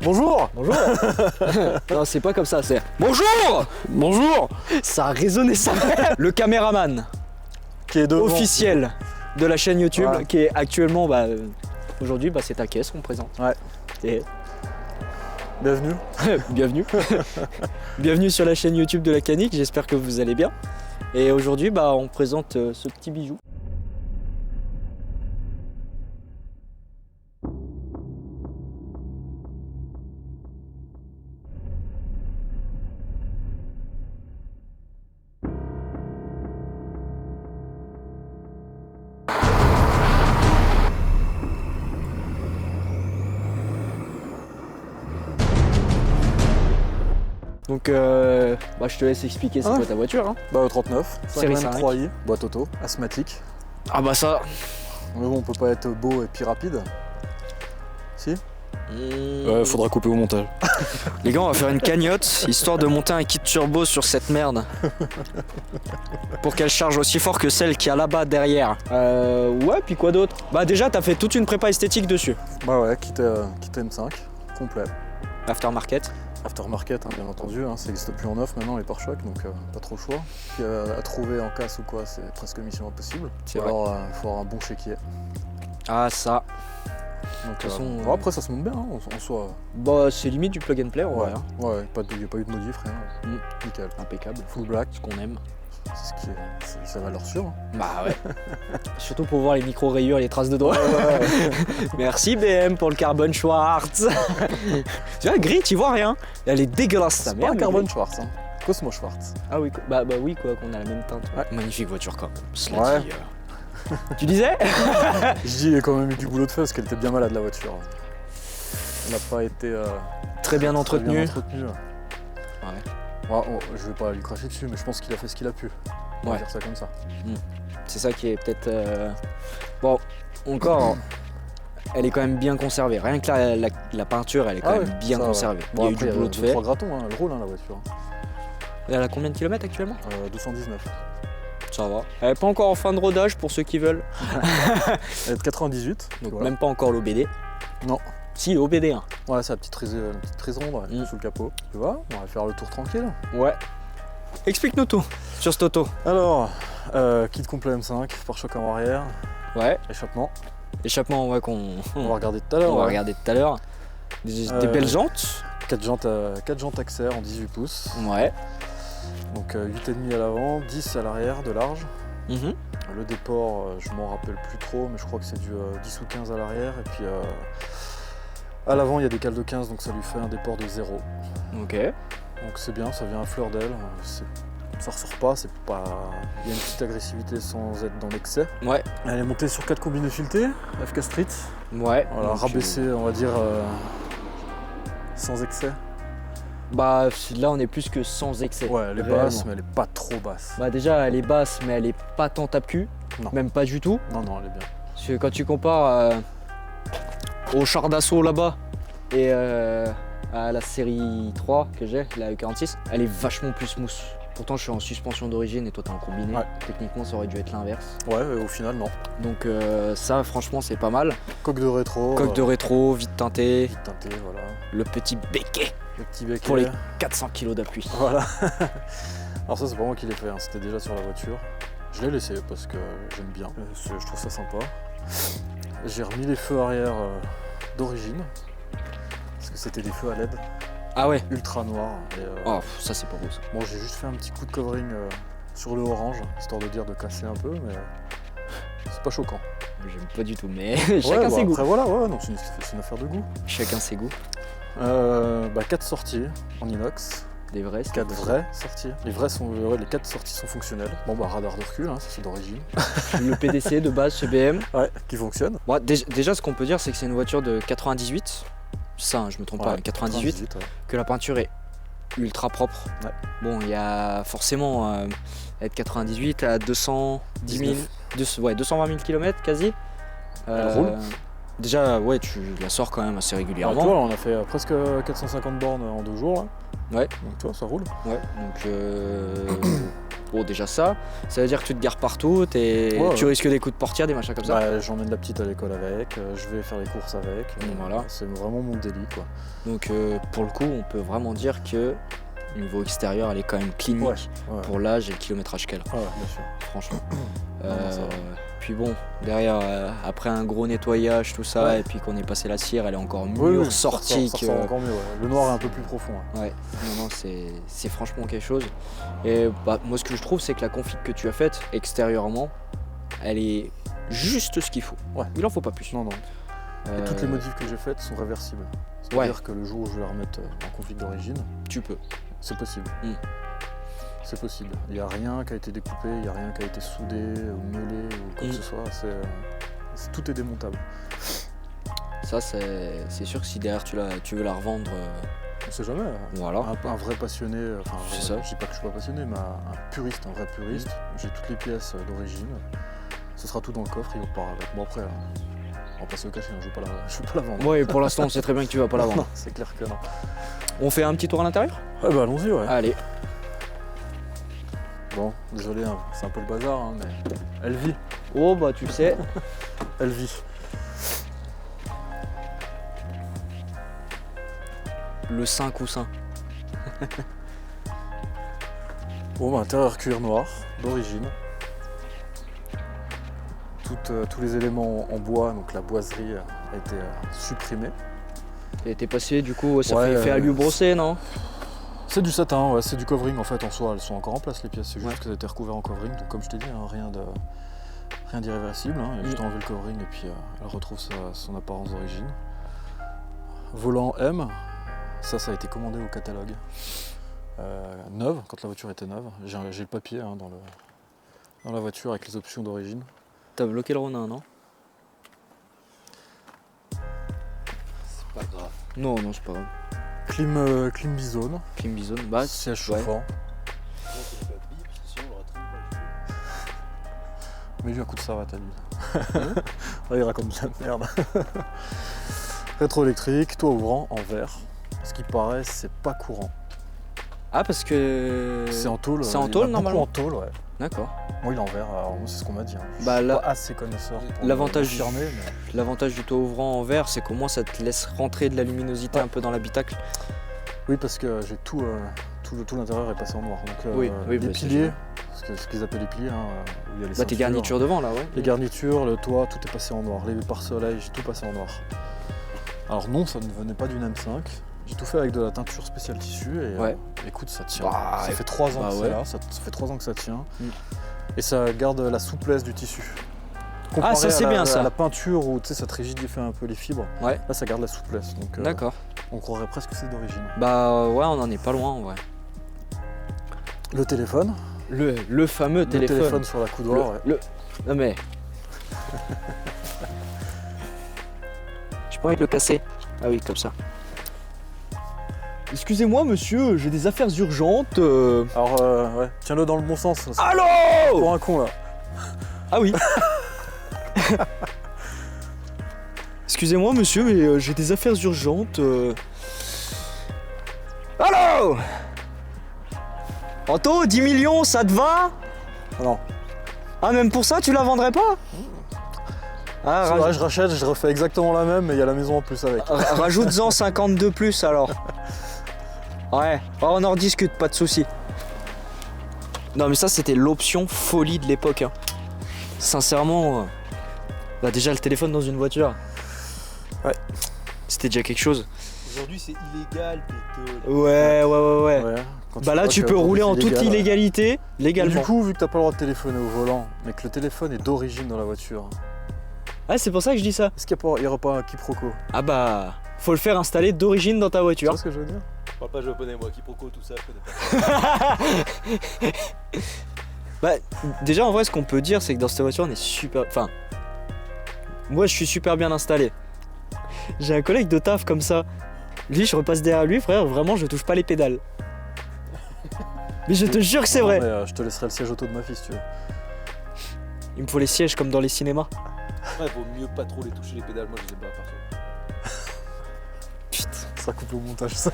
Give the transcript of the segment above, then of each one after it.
Bonjour. Bonjour. Non, c'est pas comme ça, c'est bonjour. Bonjour. Ça a résonné ça. Le caméraman Qui est devant. officiel de la chaîne YouTube, Ouais. qui est actuellement, aujourd'hui, c'est ta caisse qu'on présente. Ouais. Et Bienvenue. bienvenue. Bienvenue sur la chaîne YouTube de la Canique, j'espère que vous allez bien. Et aujourd'hui, on présente ce petit bijou. Donc, je te laisse expliquer c'est quoi ta voiture. Hein. 39, Série 5 3i, boîte auto, asthmatique. Ah bah ça. Mais bon, on peut pas être beau et puis rapide. Si. Faudra couper au montage. Les gars, on va faire une cagnotte, histoire de monter un kit turbo sur cette merde. Pour qu'elle charge aussi fort que celle qu'il y a là-bas derrière. Ouais, puis quoi d'autre? Bah déjà, t'as fait toute une prépa esthétique dessus. Bah ouais, kit M5, complet. Aftermarket. Aftermarket, hein, bien entendu, hein, ça n'existe plus en neuf maintenant les pare-chocs, donc pas trop le choix. Puis à trouver en casse ou quoi, c'est presque mission impossible. C'est Ou vrai. alors il faut avoir un bon chéquier. Ah ça. Donc, De toute façon, bon, après ça se monte bien, hein, en soi. Bah c'est limite du plug and play, en Ouais, vrai. Hein. ouais, il n'y a pas eu de modif, rien. Nickel. Impeccable. Full black, Ce qu'on aime. c'est ce qui est, c'est valeur sûre. Hein. Bah ouais. Surtout pour voir les micro-rayures et les traces de doigts. Merci BM pour le carbone Schwartz. Tu vois, gris, tu vois rien. Elle est dégueulasse ta C'est merde. pas un carbone gris. Schwartz, hein. Cosmo Schwartz. Ah oui, bah oui quoi, qu'on a la même teinte. Ouais. Magnifique voiture quand même. Cela Ouais. dit, Tu disais? Je dis, il y a quand même eu du boulot de fait parce qu'elle était bien malade la voiture. Elle n'a pas été Très bien très entretenu. bien entretenue. Ouais. Ouais, je vais pas lui cracher dessus, mais je pense qu'il a fait ce qu'il a pu. On va Ouais. dire ça comme ça. C'est ça qui est peut-être. Bon, encore. Elle est quand même bien conservée. Rien que la peinture, elle est quand même bien ça, conservée. ouais. Il Bon, y a eu après, du boulot de deux, fait. 3 gratons, hein. Elle roule la voiture. Elle a combien de kilomètres actuellement? 219. Ça va. Elle est pas encore en fin de rodage pour ceux qui veulent. Elle est de 98. Donc voilà. même pas encore l'OBD. Non. Si, l'OBD1. Ouais, c'est la petite prise ronde ouais, sous le capot. Tu vois, on va faire le tour tranquille. Ouais. Explique-nous tout sur cette auto. Alors, kit complet M5, pare-choc en arrière, Ouais. échappement. Échappement, ouais, qu'on On va regarder tout à l'heure. on va ouais. regarder tout à l'heure. Des belles jantes. 4 jantes Axer en 18 pouces. Ouais. Donc 8,5 à l'avant, 10 à l'arrière de large. Mhm. Le déport, je m'en rappelle plus trop, mais je crois que c'est du 10 ou 15 à l'arrière. Et puis à l'avant, il y a des cales de 15, donc ça lui fait un déport de 0. Ok. Donc c'est bien, ça vient à fleur d'aile. Ça ressort pas, c'est pas. Il y a une petite agressivité sans être dans l'excès. Ouais. Elle est montée sur 4 combinés filetés, FK Street. Ouais. Voilà, Donc, rabaissée, on va dire, sans excès. Là, on est plus que sans excès. Ouais, elle est réellement. basse, mais elle est pas trop basse. Bah déjà, elle est basse, mais elle est pas tant tape-cul. Non. Même pas du tout. Non, non, elle est bien. Parce que quand tu compares au char d'assaut là-bas et à la série 3 que j'ai, la E46, elle est vachement plus smooth. Pourtant, je suis en suspension d'origine et toi, t'es en combiné. Ouais. Techniquement, ça aurait dû être l'inverse. Ouais, au final, non. Donc ça, franchement, c'est pas mal. Coque de rétro. Coque de rétro, vite teintée, vite teinté, voilà. le petit béquet Le petit bec. pour les 400 kg d'appui. Voilà. Alors ça, c'est pas moi qui l'ai fait, hein. C'était déjà sur la voiture. Je l'ai laissé parce que j'aime bien. Je trouve ça sympa. J'ai remis les feux arrière d'origine. Parce que c'était des feux à LED, Ah ouais. ultra noirs. Et, Oh, ça c'est pas beau ça. bon, j'ai juste fait un petit coup de covering sur le orange, histoire de dire de casser un peu, mais c'est pas choquant. J'aime pas du tout, mais chacun ses goûts. Après voilà, ouais, donc c'est une affaire de goût. Chacun ses goûts. 4 sorties en inox, Des vrais. 4 vraies sorties. Les 4 sorties sont fonctionnelles. Bon bah radar de recul, hein, ça c'est d'origine. Le PDC de base chez BM. Ouais, qui fonctionne. Bon, déjà, ce qu'on peut dire, c'est que c'est une voiture de 98. Ça, hein, je me trompe pas, 98. Ouais. Que la peinture est ultra propre. Ouais. Bon, il y a forcément être 98 à 210 000, 220 000 km quasi. Elle roule. Déjà, ouais, tu la sors quand même assez Alors, régulièrement. toi, on a fait presque 450 bornes en 2 jours là. Ouais. Donc toi, ça roule. Ouais, donc Bon, déjà ça veut dire que tu te gares partout, tu risques des coups de portière, des machins comme ça. Bah, j'emmène la petite à l'école avec, je vais faire les courses avec. Voilà. C'est vraiment mon délit, quoi. Donc pour le coup, on peut vraiment dire que niveau extérieur, elle est quand même clinique Ouais. pour l'âge et le kilométrage qu'elle a. Ouais, bien sûr. Franchement. Ça va. Puis bon, derrière, après un gros nettoyage, tout ça, Ouais. et puis qu'on ait passé la cire, elle est encore mieux ressortie ça que... ressort encore mieux, ouais. Le noir est un peu plus profond. Ouais, non, c'est franchement quelque chose. Et bah, moi, ce que je trouve, c'est que la config que tu as faite extérieurement, elle est juste ce qu'il faut. Ouais. Il en faut pas plus. Non. Et toutes les modifs que j'ai faites sont réversibles. C'est-à-dire que le jour où je vais la remettre en config d'origine, tu peux. c'est possible. Mm. C'est possible. Il n'y a rien qui a été découpé, il n'y a rien qui a été soudé ou meulé ou quoi que ce soit. Tout est démontable. Ça, c'est sûr que si derrière tu veux la revendre, On sait jamais. voilà. Un vrai passionné, C'est ça. je dis pas que je suis pas passionné, mais un vrai puriste. J'ai toutes les pièces d'origine. Ce sera tout dans le coffre et on part avec. Bon après, on va pas se le cacher, je vais pas la vendre. Ouais, pour l'instant, on sait très bien que tu vas pas la vendre. Non, c'est clair que non. On fait un petit tour à l'intérieur? Ouais bah allons-y, ouais. Allez. Bon, désolé, hein, c'est un peu le bazar, hein, mais elle vit. Oh bah tu sais. Elle vit. Le sein coussin. Bon, bah, intérieur cuir noir, d'origine. Tous les éléments en bois, donc la boiserie a été supprimée. Et t'es passé du coup, ça Ouais, fait à lui brosser, non? C'est du satin, ouais, c'est du covering en fait en soi, elles sont encore en place les pièces, c'est juste Ouais. qu'elles ont été recouvertes en covering, donc comme je t'ai dit, hein, rien d'irréversible, hein, juste enlever le covering et puis elle retrouve son apparence d'origine. Volant M, ça a été commandé au catalogue. Neuve, quand la voiture était neuve, j'ai le papier hein, dans la voiture avec les options d'origine. T'as bloqué le Ronin, non? C'est pas grave. Non, c'est pas grave. Clim Bizone, Clim Bison, bah siège chauffant, mais lui un coup de savate à lui. Ah, il raconte de la merde. Rétroélectrique, toit ouvrant en verre. Ce qui paraît, c'est pas courant. Ah, parce que. C'est en tôle. C'est en il y en tôle, a beaucoup normalement. en tôle, ouais. D'accord. Moi, il est en verre, alors moi, c'est ce qu'on m'a dit. Hein. Je Bah, suis là- pas assez connaisseur pour l'avantage du- l'affirmer, mais... L'avantage du toit ouvrant en verre, c'est qu'au moins ça te laisse rentrer de la luminosité un peu dans l'habitacle. Oui, parce que j'ai tout l'intérieur est passé en noir. Donc, Oui, les bah, c'est piliers, génial. ce qu'ils appellent les piliers, hein, où il y a les Bah, tes ceintures, garnitures devant là, ouais. les garnitures, le toit, tout est passé en noir. Les pare-soleil, j'ai tout passé en noir. Alors non, ça ne venait pas d'une M5. J'ai tout fait avec de la teinture spéciale tissu et Ouais. écoute, ça tient. Bah, ça fait 3 ans bah que ouais. c'est là, ça fait 3 ans que ça tient. Mm. Et ça garde la souplesse du tissu. Ah, Comparé ça, c'est à bien, ça. à la peinture où tu sais, ça te rigidifie un peu les fibres. Ouais. Là, ça garde la souplesse. Donc, D'accord. on croirait presque que c'est d'origine. Bah ouais, on en est pas loin en vrai. Le téléphone. Le fameux Le téléphone sur la coudoir. ouais. Non mais. J'ai pas envie de le casser. Ah oui, comme ça. Excusez-moi monsieur, j'ai des affaires urgentes. Alors, ouais, tiens-le dans le bon sens. C'est Allô? pour un con là. Ah oui. Excusez-moi monsieur, mais j'ai des affaires urgentes. Allô? Anto, 10 millions, ça te va? Non. Ah, même pour ça, tu la vendrais pas? Ah, C'est vrai, je rachète, je refais exactement la même, mais il y a la maison en plus avec. rajoute-en 52 plus alors. Ouais, on en rediscute, pas de soucis. Non mais ça c'était l'option folie de l'époque. Hein. Sincèrement, bah déjà le téléphone dans une voiture. Ouais. C'était déjà quelque chose. Aujourd'hui, c'est illégal, pétole. Ouais. Ouais, quand Bah là vois tu que peux rouler en c'est toute illégal, ouais. illégalité, Et légalement. du coup, vu que t'as pas le droit de téléphoner au volant, mais que le téléphone est d'origine dans la voiture, Ah c'est pour ça que je dis ça. est-ce qu'il n'y aura pas un quiproquo? Ah bah, faut le faire installer d'origine dans ta Tu voiture. vois ce que je veux dire? Je parle pas japonais, moi, quiproquo, tout ça, je connais pas. Bah, déjà en vrai, ce qu'on peut dire, c'est que dans cette voiture, on est super. Enfin, moi, je suis super bien installé. J'ai un collègue de taf comme ça. Lui, je repasse derrière lui, frère. Vraiment, je touche pas les pédales. Mais je te jure que c'est Non, vrai. mais, je te laisserai le siège auto de ma fille si tu veux. Il me faut les sièges comme dans les cinémas. Ouais, vaut mieux pas trop les toucher les pédales, moi je les aime pas perso. Putain, Ça coupe au montage ça.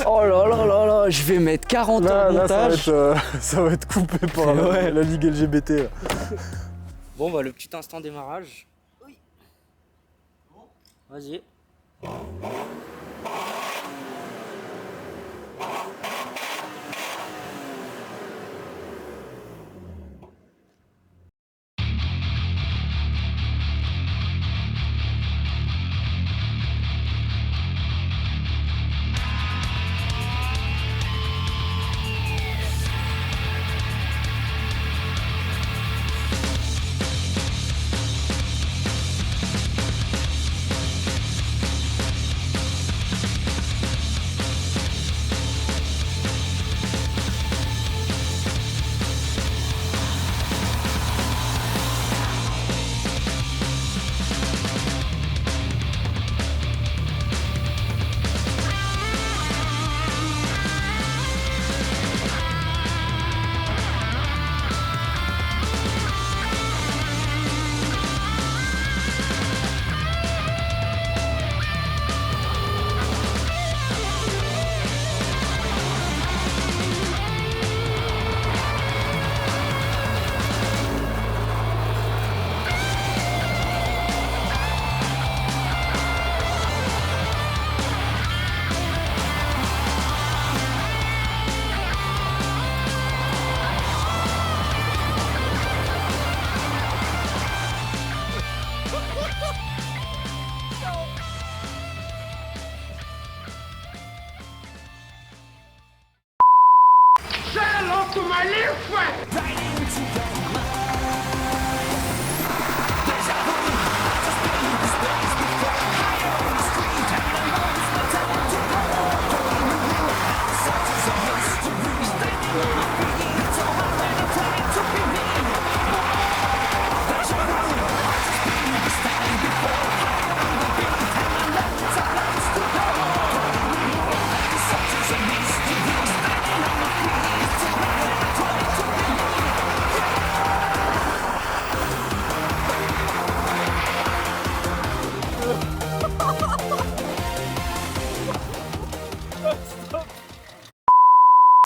Oh là là là là, je vais mettre 40 ans de Là, montage. ça va être coupé par Ouais. la Ligue LGBT. Là. Bon bah le petit instant démarrage. Oui. Vas-y. Say hello to my little friend.